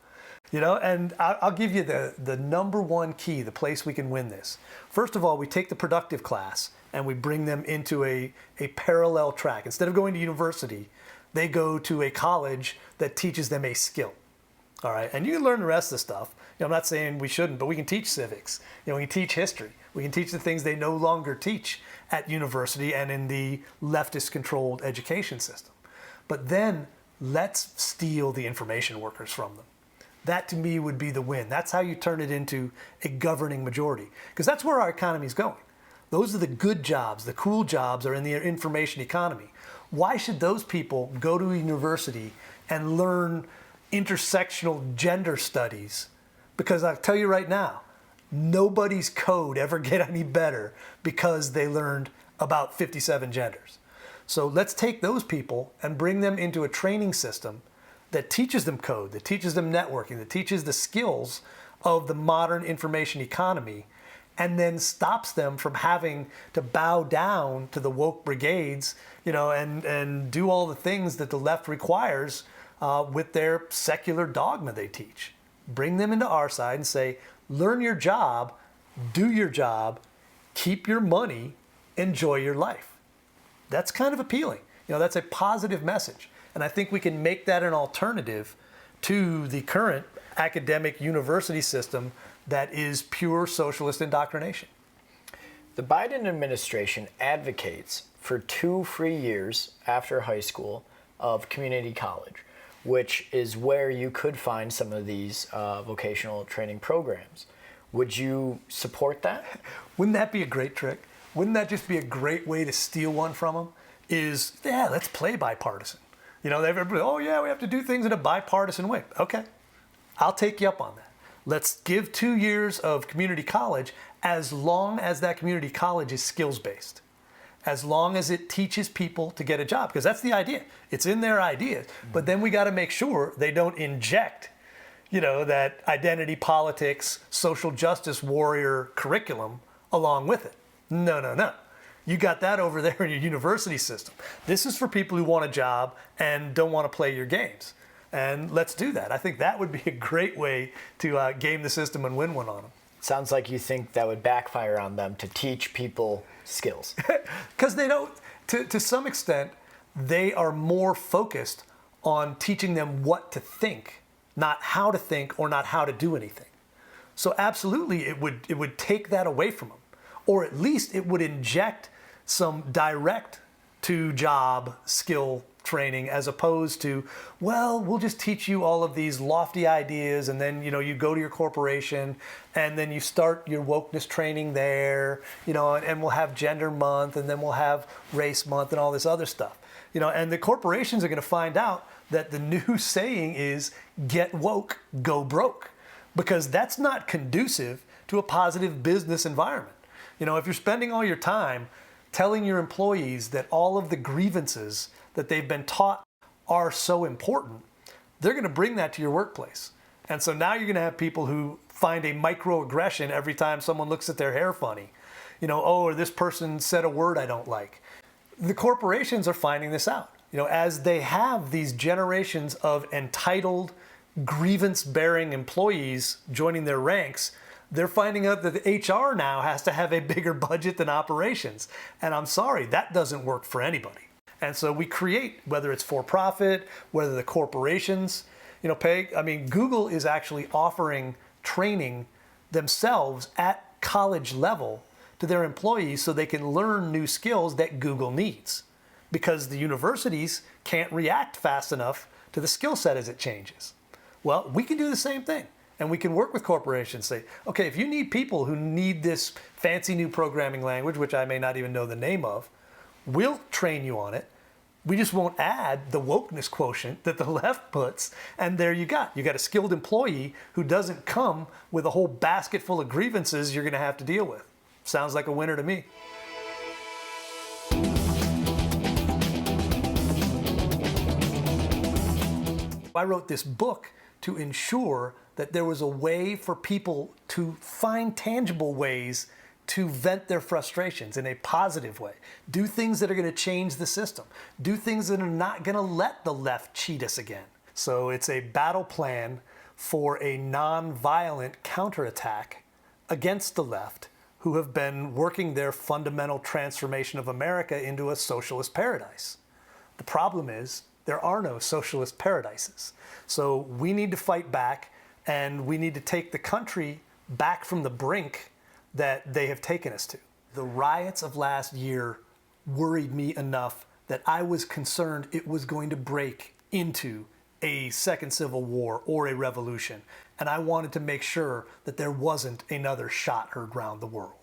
And I'll give you the number one key, the place we can win this. First of all, we take the productive class and we bring them into a parallel track. Instead of going to university, they go to a college that teaches them a skill. All right, and you can learn the rest of the stuff. I'm not saying we shouldn't, but we can teach civics. We can teach history. We can teach the things they no longer teach at university and in the leftist-controlled education system. But then let's steal the information workers from them. That to me would be the win. That's how you turn it into a governing majority, because that's where our economy is going. Those are the good jobs, the cool jobs are in the information economy. Why should those people go to a university and learn intersectional gender studies? Because I'll tell you right now, nobody's code ever get any better because they learned about 57 genders. So let's take those people and bring them into a training system that teaches them code, that teaches them networking, that teaches the skills of the modern information economy, and then stops them from having to bow down to the woke brigades, and do all the things that the left requires with their secular dogma they teach. Bring them into our side and say, learn your job, do your job, keep your money, enjoy your life. That's kind of appealing. That's a positive message. And I think we can make that an alternative to the current academic university system that is pure socialist indoctrination. The Biden administration advocates for 2 free years after high school of community college, which is where you could find some of these vocational training programs. Would you support that? Wouldn't that be a great trick? Wouldn't that just be a great way to steal one from them? Let's play bipartisan. Everybody, oh yeah, we have to do things in a bipartisan way. Okay, I'll take you up on that. Let's give 2 years of community college as long as that community college is skills-based. As long as it teaches people to get a job, because that's the idea. It's in their ideas. But then we got to make sure they don't inject, that identity politics, social justice warrior curriculum along with it. No. You got that over there in your university system. This is for people who want a job and don't want to play your games. And let's do that. I think that would be a great way to game the system and win one on them. Sounds like you think that would backfire on them to teach people skills. Because they don't, to some extent, they are more focused on teaching them what to think, not how to think or not how to do anything. So absolutely, it would take that away from them. Or at least it would inject some direct to job skill training, as opposed to, we'll just teach you all of these lofty ideas, and then you go to your corporation and then you start your wokeness training there, and we'll have gender month, and then we'll have race month and all this other stuff. And the corporations are going to find out that the new saying is get woke, go broke, because that's not conducive to a positive business environment. If you're spending all your time telling your employees that all of the grievances that they've been taught are so important, they're going to bring that to your workplace. And so now you're going to have people who find a microaggression every time someone looks at their hair funny. Or this person said a word I don't like. The corporations are finding this out. As they have these generations of entitled, grievance-bearing employees joining their ranks, they're finding out that the HR now has to have a bigger budget than operations. And I'm sorry, that doesn't work for anybody. And so we create, whether it's for profit, whether the corporations, pay. Google is actually offering training themselves at college level to their employees so they can learn new skills that Google needs, because the universities can't react fast enough to the skill set as it changes. Well, we can do the same thing. And we can work with corporations, say, okay, if you need people who need this fancy new programming language, which I may not even know the name of, we'll train you on it. We just won't add the wokeness quotient that the left puts. And there you got a skilled employee who doesn't come with a whole basket full of grievances you're going to have to deal with. Sounds like a winner to me. I wrote this book to ensure that there was a way for people to find tangible ways to vent their frustrations in a positive way. Do things that are going to change the system. Do things that are not going to let the left cheat us again. So it's a battle plan for a non-violent counterattack against the left, who have been working their fundamental transformation of America into a socialist paradise. The problem is there are no socialist paradises. So we need to fight back, and we need to take the country back from the brink that they have taken us to. The riots of last year worried me enough that I was concerned it was going to break into a second civil war or a revolution. And I wanted to make sure that there wasn't another shot heard round the world.